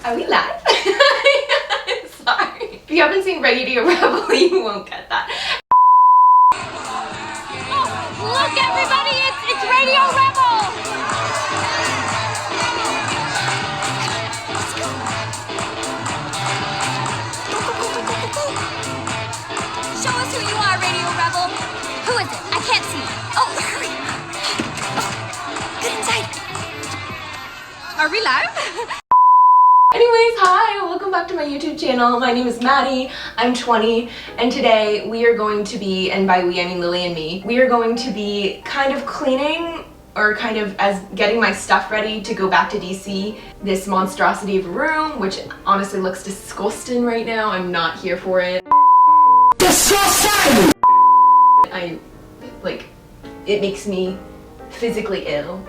Are we live? Sorry. If you haven't seen Radio Rebel, you won't get that. Oh, look everybody, it's Radio Rebel! Show us who you are, Radio Rebel. Who is it? I can't see. Oh, hurry. Oh, get inside. Are we live? Anyways, hi, welcome back to my YouTube channel. My name is Maddie, I'm 20, and today we are going to be, and by we I mean Lily and me, we are going to be kind of cleaning, or kind of as getting my stuff ready to go back to DC. This monstrosity of a room, which honestly looks disgusting right now. I'm not here for it. Disgusting! It makes me physically ill.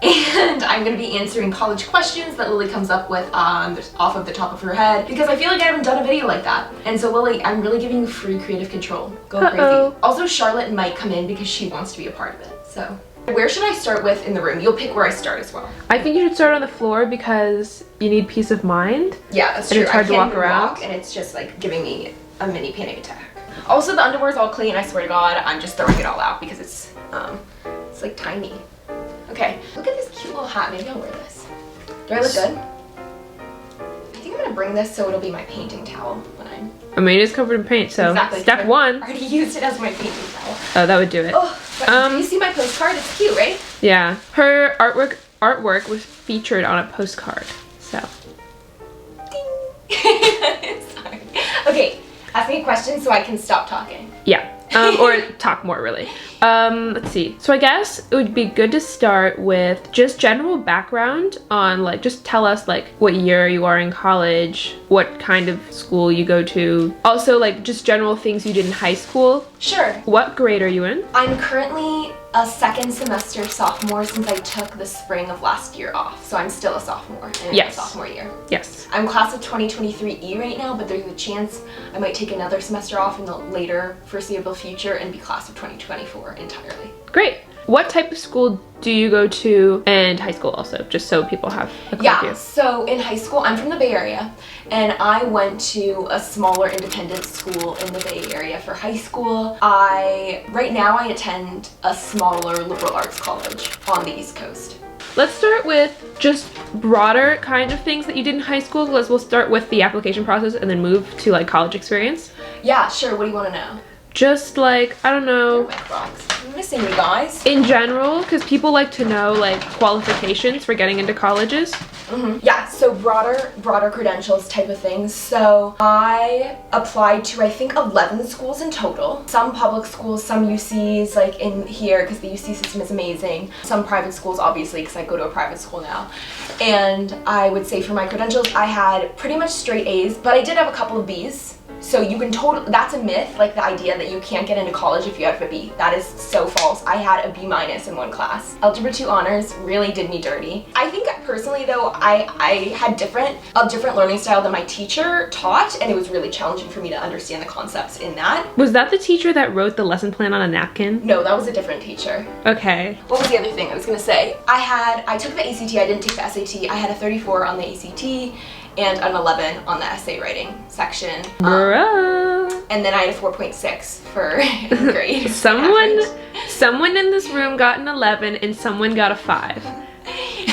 And I'm going to be answering college questions that Lily comes up with off of the top of her head, because I feel like I haven't done a video like that. And so Lily, I'm really giving you free creative control. Go crazy. Also, Charlotte might come in because she wants to be a part of it. So where should I start with in the room? You'll pick where I start as well. I think you should start on the floor because you need peace of mind. Yeah, that's true. And it's hard to walk around. And it's just like giving me a mini panic attack. Also, the underwear is all clean. I swear to God, I'm just throwing it all out because it's like tiny. Okay, look at this cute little hat. Maybe I'll wear this. Do I look good? I think I'm gonna bring this so it'll be my painting towel when I'm... I mean, it's covered in paint, so exactly. Step one. I already used it as my painting towel. Oh, that would do it. Oh, but do you see my postcard? It's cute, right? Yeah. Her artwork was featured on a postcard, so. Ding! Sorry. Okay, ask me a question so I can stop talking. Yeah. Or talk more, really. Let's see. So I guess it would be good to start with just general background on, like, just tell us, like, what year you are in college, what kind of school you go to. Also, like, just general things you did in high school. Sure. What grade are you in? I'm currently a second semester sophomore since I took the spring of last year off. So I'm still a sophomore in my sophomore year. Yes. I'm class of 2023E right now, but there's a chance I might take another semester off in the later foreseeable future and be class of 2024 entirely. Great. What type of school do you go to, and high school also, just so people have a clear view? So in high school, I'm from the Bay Area, and I went to a smaller independent school in the Bay Area for high school. Right now I attend a smaller liberal arts college on the East Coast. Let's start with just broader kind of things that you did in high school. We'll start with the application process and then move to like college experience. Yeah, sure. What do you want to know? Just like, I don't know. I'm missing you guys. In general, because people like to know like qualifications for getting into colleges. Yeah, so broader credentials type of things. So I applied to, I think, 11 schools in total. Some public schools, some UCs, like in here, because the UC system is amazing. Some private schools, obviously, because I go to a private school now. And I would say for my credentials, I had pretty much straight A's, but I did have a couple of B's. So you can that's a myth, like the idea that you can't get into college if you have a B. That is so false. I had a B- in one class. Algebra 2 honors really did me dirty. I think personally though, I had a different learning style than my teacher taught, and it was really challenging for me to understand the concepts in that. Was that the teacher that wrote the lesson plan on a napkin? No, that was a different teacher. Okay. What was the other thing I was gonna say? I took the ACT, I didn't take the SAT. I had a 34 on the ACT and an 11 on the essay writing section. And then I had a 4.6 for grade. Someone in this room got an 11 and someone got a 5.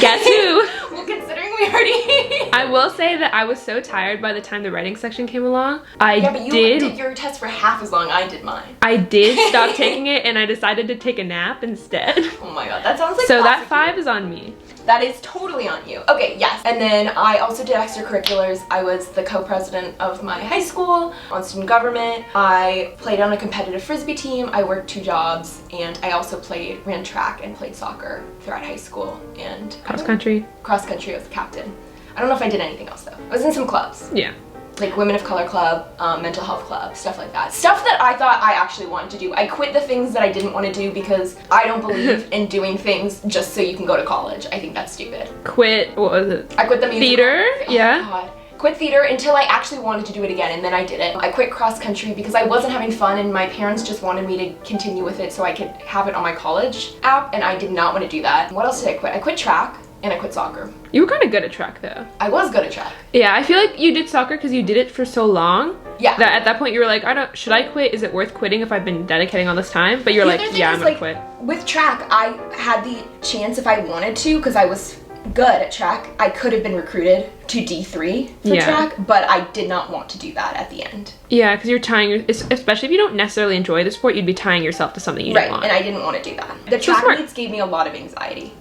Guess who? Well, considering we already... I will say that I was so tired by the time the writing section came along. Yeah, but you did your test for half as long I did mine. I did stop taking it and I decided to take a nap instead. Oh my God, that sounds like so that 5 is on me. That is totally on you. Okay, yes. And then I also did extracurriculars. I was the co-president of my high school on student government. I played on a competitive frisbee team. I worked 2 jobs, and I also ran track and played soccer throughout high school. And cross country. Cross country, I was the captain. I don't know if I did anything else though. I was in some clubs. Yeah. Like Women of Color Club, Mental Health Club, stuff like that. Stuff that I thought I actually wanted to do. I quit the things that I didn't want to do because I don't believe in doing things just so you can go to college. I think that's stupid. Quit, what was it? I quit the musical. Theater, yeah. God. Quit theater until I actually wanted to do it again, and then I did it. I quit cross country because I wasn't having fun and my parents just wanted me to continue with it so I could have it on my college app, and I did not want to do that. What else did I quit? I quit track. and I quit soccer. You were kind of good at track though. I was good at track. Yeah, I feel like you did soccer because you did it for so long. Yeah. That at that point you were like, should I quit? Is it worth quitting if I've been dedicating all this time? But you're like, yeah, I'm gonna quit. With track, I had the chance if I wanted to, because I was good at track. I could have been recruited to D3 for track, but I did not want to do that at the end. Yeah, because you're tying, especially if you don't necessarily enjoy the sport, you'd be tying yourself to something you didn't want. Right, and I didn't want to do that. The track meets gave me a lot of anxiety.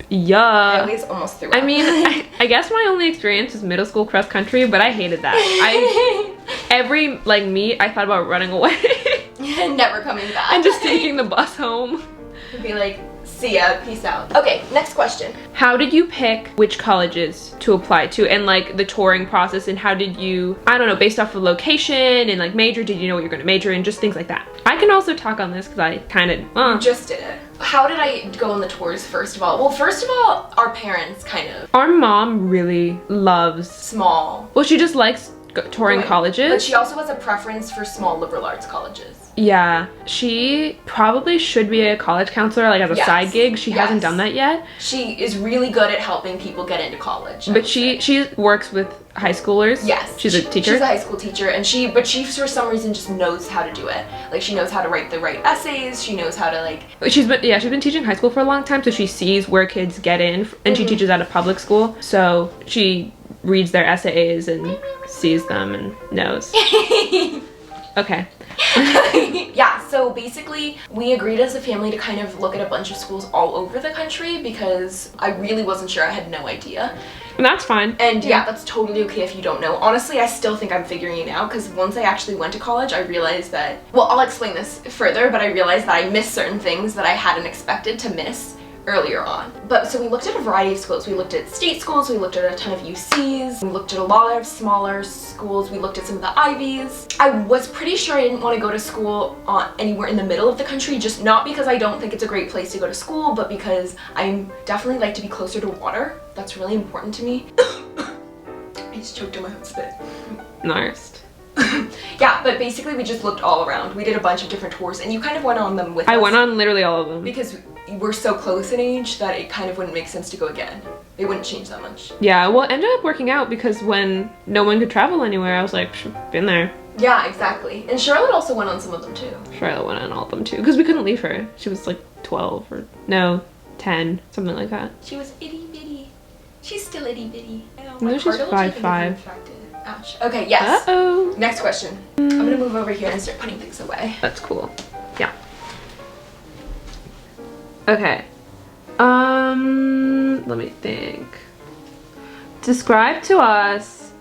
Yeah. I always almost threw up. I mean, I guess my only experience is middle school cross country, but I hated that. Every meet, I thought about running away. Never coming back. And just taking the bus home. Be like, see ya, peace out. Okay, next question. How did you pick which colleges to apply to, and like the touring process, and how did you, I don't know, based off of location and like major, did you know what you're gonna major in, just things like that. I can also talk on this because I kind of just did it. How did I go on the tours, first of all? Well, first of all, our parents kind of. Our mom really loves small. Well, she just likes touring colleges. But she also has a preference for small liberal arts colleges. Yeah, she probably should be a college counselor, like as a side gig. She hasn't done that yet. She is really good at helping people get into college. But she works with high schoolers. Yes. She's a teacher. She's a high school teacher, and she for some reason just knows how to do it. Like, she knows how to write the right essays. She knows how to like. She's been teaching high school for a long time, so she sees where kids get in, and she teaches at a public school, so she reads their essays and sees them and knows. Okay. Yeah, so basically we agreed as a family to kind of look at a bunch of schools all over the country because I really wasn't sure. I had no idea. And that's fine. And yeah, that's totally okay if you don't know. Honestly, I still think I'm figuring it out because once I actually went to college, I realized that, well, I'll explain this further, but I realized that I missed certain things that I hadn't expected to miss earlier on. But so we looked at a variety of schools. We looked at state schools, we looked at a ton of UCs, we looked at a lot of smaller schools, we looked at some of the Ivies. I was pretty sure I didn't want to go to school anywhere in the middle of the country, just not because I don't think it's a great place to go to school, but because I definitely like to be closer to water. That's really important to me. I just choked on my own spit. Nice. Yeah, but basically we just looked all around. We did a bunch of different tours, and you kind of went on them with us. I went on literally all of them. Because we're so close in age that it kind of wouldn't make sense to go again. It wouldn't change that much. Yeah, well, it ended up working out because when no one could travel anywhere, I was like, been there. Yeah, exactly. And Charlotte also went on some of them too. Charlotte went on all of them too, because we couldn't leave her. She was like 12 or, no, 10, something like that. She was itty bitty. She's still itty bitty. No, she's 5'5". Ouch. Okay, yes. Uh-oh. Next question. I'm gonna move over here and start putting things away. That's cool. Yeah. Okay. Let me think. Describe to us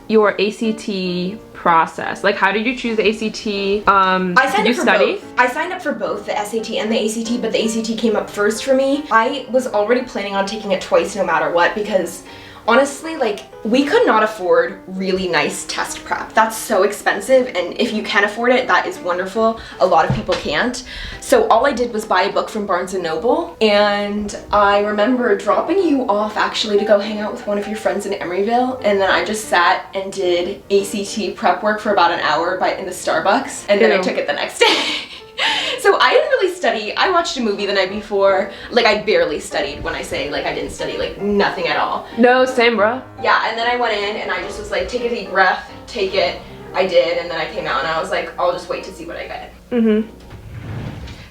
your ACT process. Like, how did you choose the ACT? I signed did you study? Both. I signed up for both the SAT and the ACT, but the ACT came up first for me. I was already planning on taking it twice no matter what because honestly, like, we could not afford really nice test prep. That's so expensive, and if you can afford it, that is wonderful. A lot of people can't. So all I did was buy a book from Barnes & Noble, and I remember dropping you off actually to go hang out with one of your friends in Emeryville, and then I just sat and did ACT prep work for about an hour in the Starbucks, and then I took it the next day. So I didn't really study. I watched a movie the night before. Like, I barely studied. When I say, like, I didn't study, like, nothing at all. No, same, bro. Yeah, and then I went in and I just was like, take a deep breath, take it. I did, and then I came out and I was like, I'll just wait to see what I get.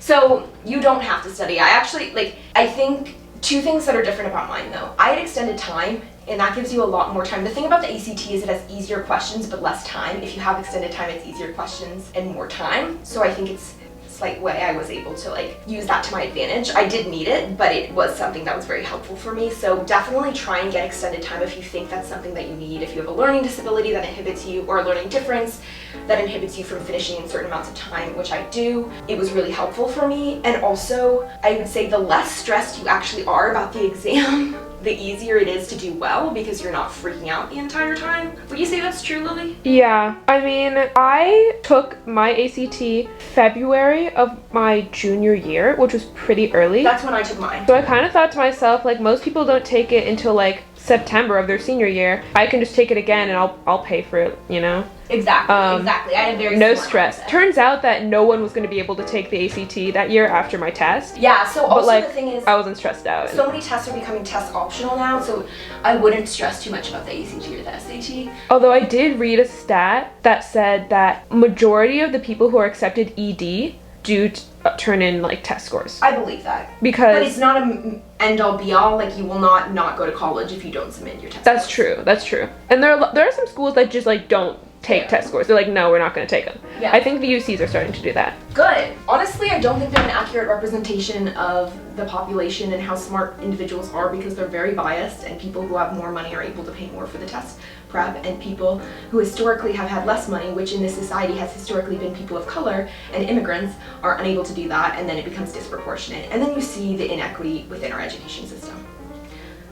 So you don't have to study. I actually, like, I think two things that are different about mine, though. I had extended time, and that gives you a lot more time. The thing about the ACT is it has easier questions but less time. If you have extended time, it's easier questions and more time. So I think it's slight way I was able to like use that to my advantage. I did need it, but it was something that was very helpful for me. So definitely try and get extended time if you think that's something that you need. If you have a learning disability that inhibits you, or a learning difference that inhibits you from finishing in certain amounts of time, which I do, it was really helpful for me. And also, I would say the less stressed you actually are about the exam, the easier it is to do well because you're not freaking out the entire time. Would you say that's true, Lily? Yeah, I mean, I took my ACT February of my junior year, which was pretty early. That's when I took mine. So I kind of thought to myself, like, most people don't take it until like September of their senior year. I can just take it again and I'll pay for it, you know? Exactly. Exactly. I had a very No smart stress. mindset. Turns out that no one was going to be able to take the ACT that year after my test. Yeah. So But also like, the thing is, I wasn't stressed out. so many tests are becoming test optional now, so I wouldn't stress too much about the ACT or the SAT. Although I did read a stat that said that majority of the people who are accepted ED do turn in like test scores. I believe that. Because But it's not a end all be all. Like, you will not go to college if you don't submit your test. that's true. That's true. And there are some schools that just like don't take test scores. They're like, no, we're not going to take them. Yeah. I think the UCs are starting to do that. Good. Honestly, I don't think they're an accurate representation of the population and how smart individuals are, because they're very biased, and people who have more money are able to pay more for the test prep, and people who historically have had less money, which in this society has historically been people of color and immigrants, are unable to do that, and then it becomes disproportionate. And then you see the inequity within our education system.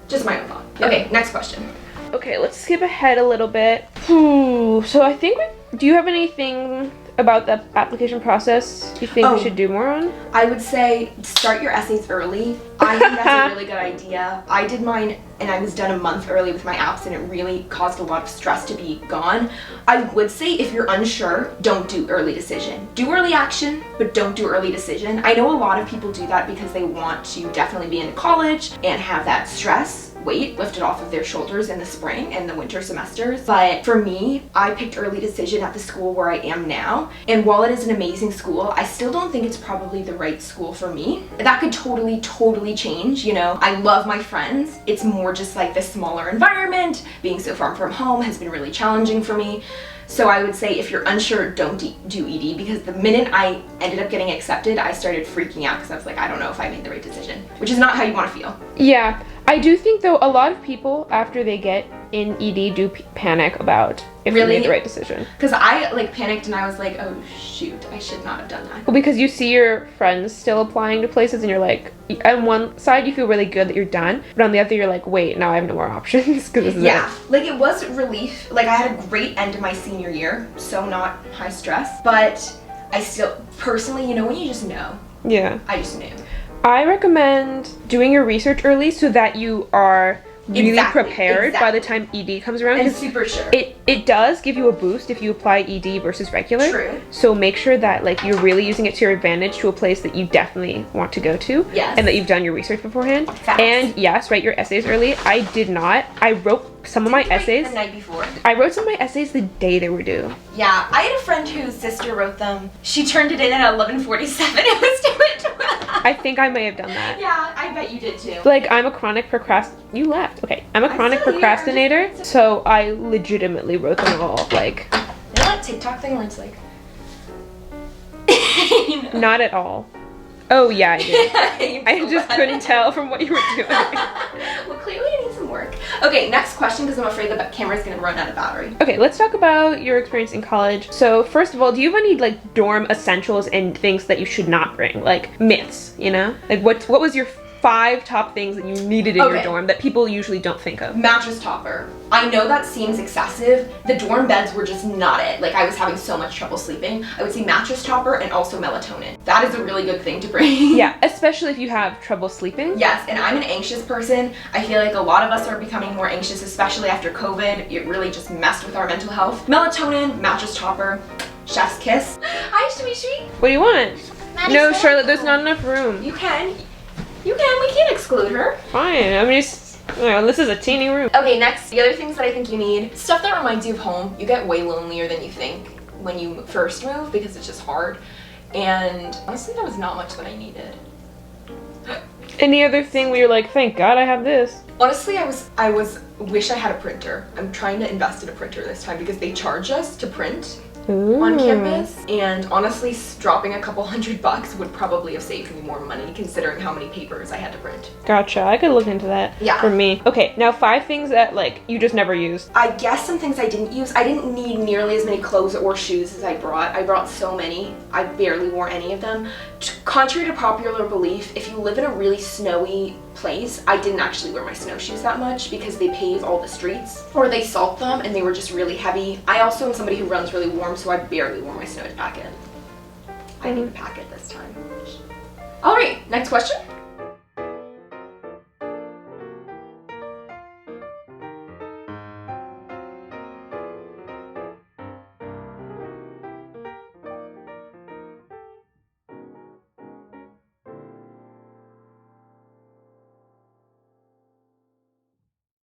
Just my own thought. Okay, next question. Okay, let's skip ahead a little bit. So I think do you have anything about the application process you think we should do more on? I would say start your essays early. I think that's a really good idea. I did mine and I was done a month early with my apps, and it really caused a lot of stress to be gone. I would say if you're unsure, don't do early decision. Do early action, but don't do early decision. I know a lot of people do that because they want to definitely be in college and have that stress weight lifted off of their shoulders in the spring and the winter semesters. But for me, I picked early decision at the school where I am now. And while it is an amazing school, I still don't think it's probably the right school for me. That could totally change, you know. I love my friends. It's more just like the smaller environment. Being so far from home has been really challenging for me. So I would say if you're unsure, don't do ED, because the minute I ended up getting accepted, I started freaking out because I was like, I don't know if I made the right decision, which is not how you want to feel. Yeah, I do think though a lot of people after they get in ED do panic about if they made the right decision. Because I like panicked and I was like, oh shoot, I should not have done that. Well, because you see your friends still applying to places and you're like, on one side you feel really good that you're done, but on the other you're like, wait, now I have no more options because this is it. Like it was relief. Like I had a great end of my senior year, so not high stress, but I still, personally, you know when you just know? Yeah. I just knew. I recommend doing your research early so that you are really prepared by the time ED comes around. And super sure. It does give you a boost if you apply ED versus regular. True. So make sure that like you're really using it to your advantage to a place that you definitely want to go to. Yes. And that you've done your research beforehand. Facts. And yes, write your essays early. I did not. I wrote some of my essays the night before. I wrote some of my essays the day they were due. Yeah, I had a friend whose sister wrote them. She turned it in at 11:47. It was due at 12. I think I may have done that. Yeah, I bet you did too. Like, I'm a chronic You left. Okay. I'm a chronic procrastinator, so I legitimately wrote them all, like... You know that TikTok thing where it's like... Not at all. Oh, yeah, I did. I just couldn't tell from what you were doing. Well, clearly I need some work. Okay, next question, because I'm afraid the camera's gonna run out of battery. Okay, let's talk about your experience in college. So, first of all, do you have any, like, dorm essentials and things that you should not bring? Like, myths, you know? Like, what was your 5 top things that you needed in your dorm that people usually don't think of? Mattress topper. I know that seems excessive. The dorm beds were just not it. Like, I was having so much trouble sleeping. I would say mattress topper and also melatonin. That is a really good thing to bring. Yeah, especially if you have trouble sleeping. Yes, and I'm an anxious person. I feel like a lot of us are becoming more anxious, especially after COVID. It really just messed with our mental health. Melatonin, mattress topper, chef's kiss. Hi, Shmishi. What do you want? Maddie, No, so Charlotte, there's not enough room. You can. We can't exclude her. Fine, I mean, this is a teeny room. Okay, next, the other things that I think you need, stuff that reminds you of home. You get way lonelier than you think when you first move because it's just hard. And honestly, there was not much that I needed. Any other thing where you're like, thank God I have this? Honestly, I wish I had a printer. I'm trying to invest in a printer this time because they charge us to print on campus, and honestly dropping a couple $100 would probably have saved me more money considering how many papers I had to print. Gotcha, I could look into that. Yeah. For me. Okay, now 5 things that like you just never used. I guess some things I didn't use. I didn't need nearly as many clothes or shoes as I brought. I brought so many. I barely wore any of them. Contrary to popular belief, if you live in a really snowy place, I didn't actually wear my snowshoes that much because they pave all the streets or they salt them and they were just really heavy. I also am somebody who runs really warm, so I barely wore my snow jacket. I need to pack it this time. All right, next question.